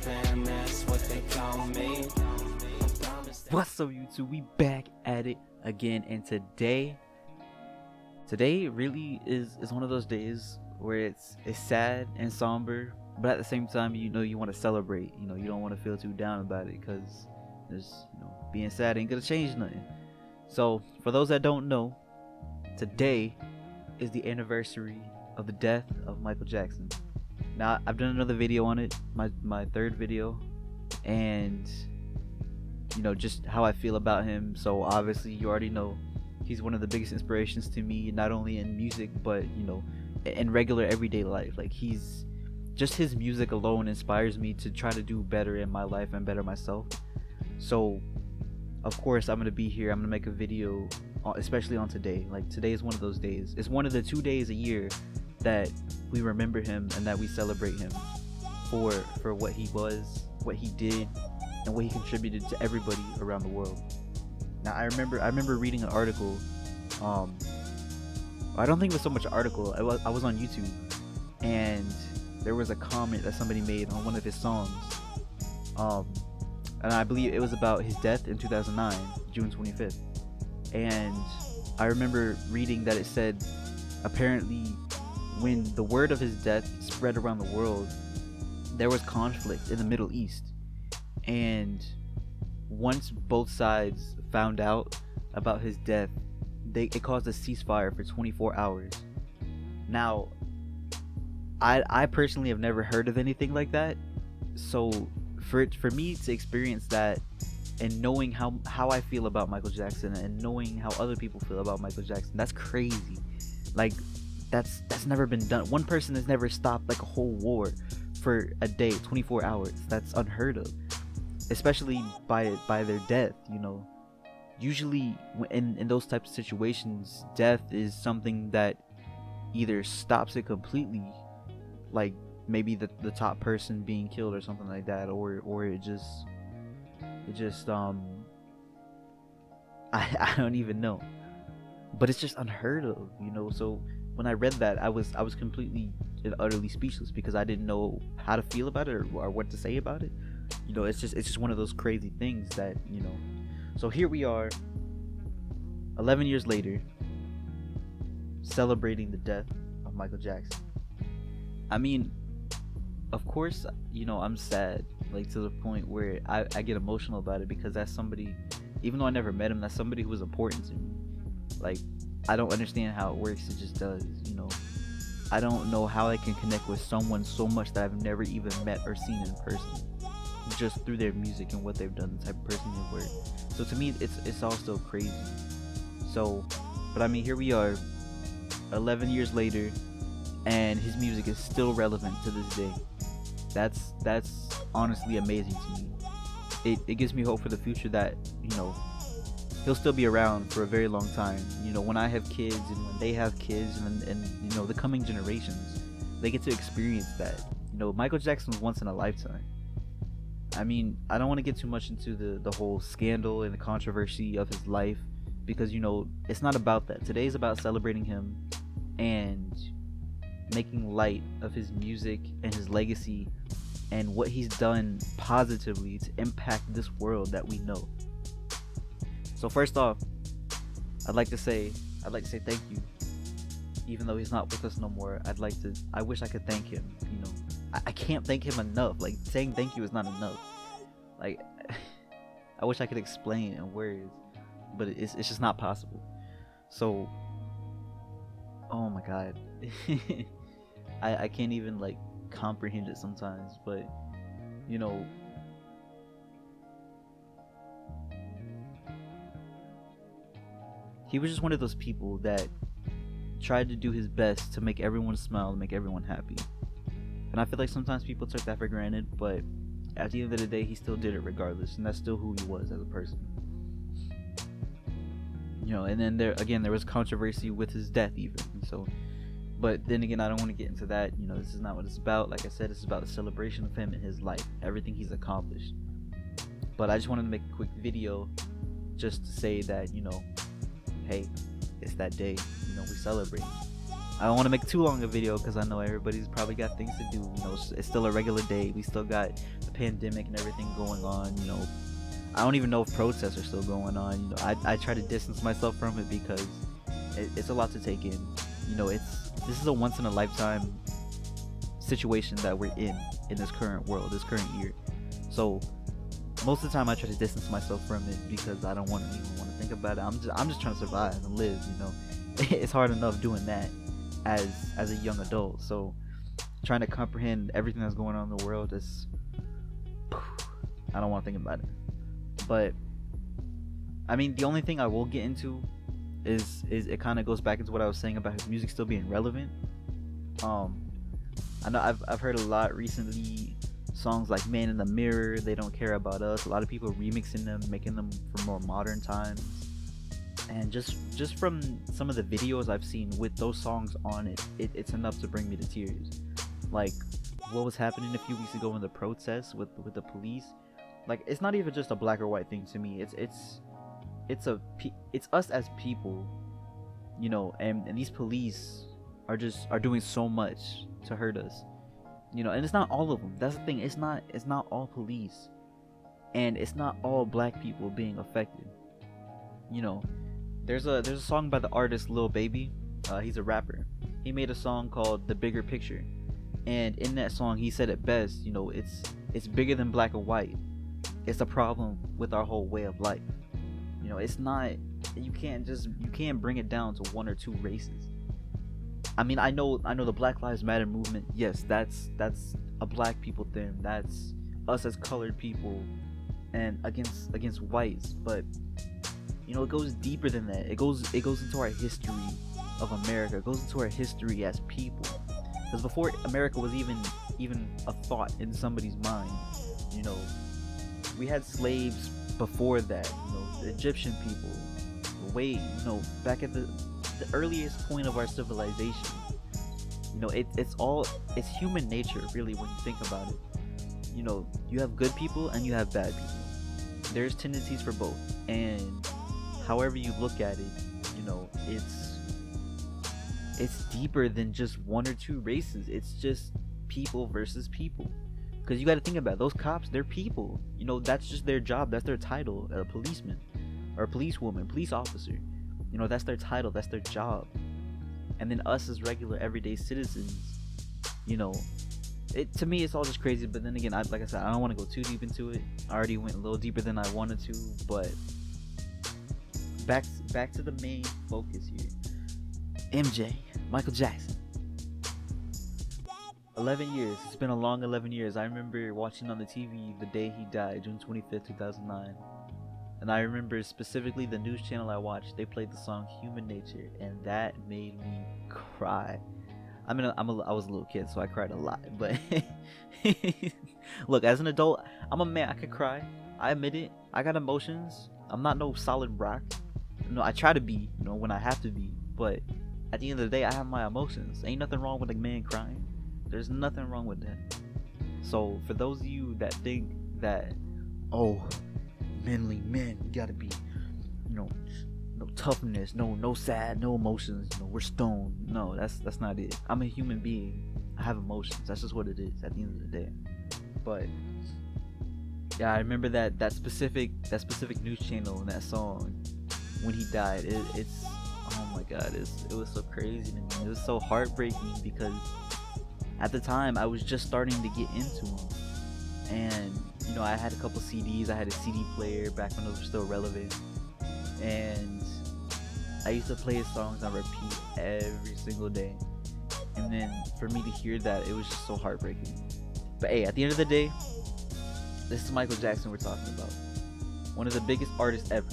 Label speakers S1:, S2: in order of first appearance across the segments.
S1: fam, that's what they call me.
S2: What's up, YouTube? We back at it again, and today really is one of those days where it's sad and somber, but at the same time, you want to celebrate. You don't want to feel too down about it, because there's being sad ain't gonna change nothing. So for those that don't know, today is the anniversary of the death of Michael Jackson. Now, I've done another video on it, my third video, and just how I feel about him. So obviously you already know he's one of the biggest inspirations to me, not only in music but in regular everyday life. Like, his music alone inspires me to try to do better in my life and better myself. So of course I'm gonna be here. I'm gonna make a video especially on today. Like, today is one of those days. It's one of the 2 days a year that we remember him and that we celebrate him for what he was, what he did, and what he contributed to everybody around the world. Now, I remember reading an article. I don't think it was so much an article. I was on YouTube, and there was a comment that somebody made on one of his songs, and I believe it was about his death in 2009, June 25th. And I remember reading that it said, apparently, when the word of his death spread around the world, there was conflict in the Middle East. And once both sides found out about his death, it caused a ceasefire for 24 hours. Now, I personally have never heard of anything like that. So for me to experience that, and knowing how I feel about Michael Jackson, and knowing how other people feel about Michael Jackson, that's crazy. Like, that's never been done. One person has never stopped like a whole war for a day, 24 hours. That's unheard of, especially by their death. Usually in those types of situations, death is something that either stops it completely, like maybe the top person being killed or something like that, or it just I don't even know, but it's just unheard of. So when I read that, I was completely and utterly speechless, because I didn't know how to feel about it, or what to say about it. It's just one of those crazy things that so here we are, 11 years later, celebrating the death of Michael Jackson. I mean, of course, I'm sad, like, to the point where I get emotional about it, because that's somebody, even though I never met him, that's somebody who was important to me. Like, I don't understand how it works. It just does. I don't know how I can connect with someone so much that I've never even met or seen in person, just through their music and what they've done, the type of person they were. So to me, it's all still crazy. So, but I mean, here we are, 11 years later, and his music is still relevant to this day. That's honestly amazing to me. It gives me hope for the future that he'll still be around for a very long time. When I have kids, and when they have kids, and the coming generations, they get to experience that. Michael Jackson was once in a lifetime. I mean, I don't want to get too much into the whole scandal and the controversy of his life, because it's not about that. Today's about celebrating him and making light of his music and his legacy and what he's done positively to impact this world that we know. So first off, I'd like to say thank you. Even though he's not with us no more, I wish I could thank him. I can't thank him enough. Like, saying thank you is not enough. Like, I wish I could explain in words, but it's just not possible. So, oh my God, I can't even like comprehend it sometimes. But he was just one of those people that tried to do his best to make everyone smile and make everyone happy. And I feel like sometimes people took that for granted, but at the end of the day, he still did it regardless, and that's still who he was as a person. And then there was controversy with his death even. So, but then again, I don't want to get into that. This is not what it's about. Like I said, it's about the celebration of him and his life, everything he's accomplished. But I just wanted to make a quick video just to say that, hey, it's that day, we celebrate. I don't want to make too long a video because I know everybody's probably got things to do. You know, it's still a regular day. We still got the pandemic and everything going on. You know, I don't even know if protests are still going on. You know, I try to distance myself from it because it's a lot to take in. You know, this is a once in a lifetime situation that we're in this current world, this current year. So most of the time I try to distance myself from it because I don't even want to think about it. I'm just trying to survive and live. You know, it's hard enough doing that as a young adult. So trying to comprehend everything that's going on in the world is, I don't want to think about it. But I mean, the only thing I will get into is it kind of goes back into what I was saying about his music still being relevant. I know I've heard a lot recently songs like Man in the Mirror, They Don't Care About Us. A lot of people remixing them, making them for more modern times. And just from some of the videos I've seen with those songs on it's enough to bring me to tears. Like what was happening a few weeks ago in the protests with the police. Like it's not even just a black or white thing to me. It's us as people, you know, and these police are doing so much to hurt us, you know. And it's not all of them. That's the thing. It's not all police, and it's not all black people being affected. You know, there's a song by the artist Lil Baby. He's a rapper. He made a song called The Bigger Picture, and in that song he said it best. You know, it's bigger than black and white. It's a problem with our whole way of life. You know, it's not. You can't bring it down to one or two races. I mean, I know the Black Lives Matter movement. Yes, that's a black people thing. That's us as colored people, and against whites. But you know, it goes deeper than that. It goes into our history of America. It goes into our history as people. Because before America was even a thought in somebody's mind, you know, we had slaves before that. You know, the Egyptian people, way, you know, back at the earliest point of our civilization. You know, it's human nature, really, when you think about it. You know, you have good people and you have bad people. There's tendencies for both, and however you look at it, you know, it's deeper than just one or two races. It's just people versus people. Because you got to think about it. Those cops, they're people. You know, that's just their job. That's their title. A policeman or a policewoman, police officer. You know, that's their title. That's their job. And then us as regular everyday citizens, you know, to me it's all just crazy. But then again, like I said, I don't want to go too deep into it. I already went a little deeper than I wanted to. But back to the main focus here. MJ, Michael Jackson. 11 years. It's been a long 11 years. I remember watching on the TV the day he died, June 25th, 2009. And I remember specifically the news channel I watched, they played the song Human Nature, and that made me cry. I mean, I was a little kid, so I cried a lot. But look, as an adult, I'm a man. I could cry. I admit it. I got emotions. I'm not no solid rock. No, I try to be, you know, when I have to be. But at the end of the day, I have my emotions. Ain't nothing wrong with a man crying. There's nothing wrong with that. So for those of you that think that, oh, manly men, we gotta be, you know, no toughness, no sad, no emotions, you know, we're stoned. No, that's not it. I'm a human being. I have emotions. That's just what it is at the end of the day. But yeah, I remember that specific news channel and that song when he died. It's oh my god, it was so crazy to me. It was so heartbreaking because at the time I was just starting to get into him, and you know, I had a couple CDs. I had a CD player back when those were still relevant, and I used to play his songs on repeat every single day. And then for me to hear that, it was just so heartbreaking. But hey, at the end of the day, this is Michael Jackson we're talking about. One of the biggest artists ever.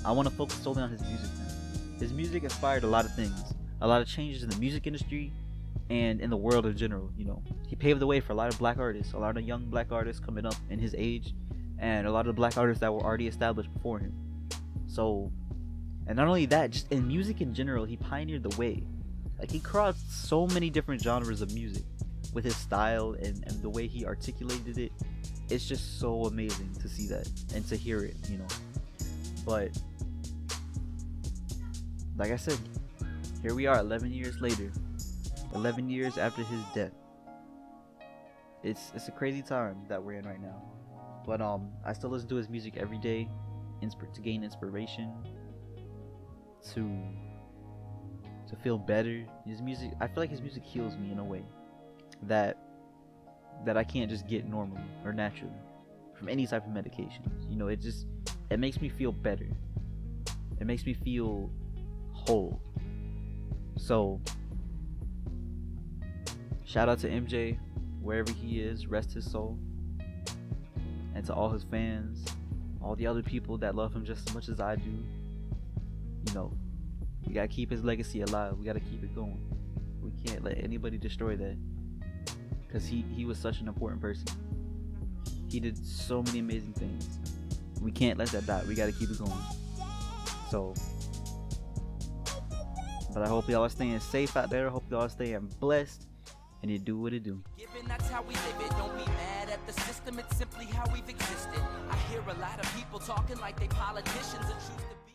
S2: I want to focus solely on his music now. His music inspired a lot of things, a lot of changes in the music industry and in the world in general. You know, he paved the way for a lot of black artists, a lot of young black artists coming up in his age, and a lot of black artists that were already established before him. So, and not only that, just in music in general, he pioneered the way. Like, he crossed so many different genres of music with his style and the way he articulated it. It's just so amazing to see that and to hear it, you know. But like I said, here we are 11 years later. 11 years after his death. It's a crazy time that we're in right now. But I still listen to his music every day, to gain inspiration, to feel better. His music, I feel like his music heals me in a way that I can't just get normally or naturally from any type of medication. You know, it makes me feel better. It makes me feel whole. So shout out to MJ, wherever he is, rest his soul. And to all his fans, all the other people that love him just as much as I do, you know, we gotta keep his legacy alive. We gotta keep it going. We can't let anybody destroy that, because he was such an important person. He did so many amazing things. We can't let that die. We gotta keep it going. So, but I hope y'all are staying safe out there. I hope y'all are staying blessed, and you do what it do.
S3: Given that's how we live it, don't be mad at the system, it's simply how we've existed. I hear a lot of people talking like they politicians and choose to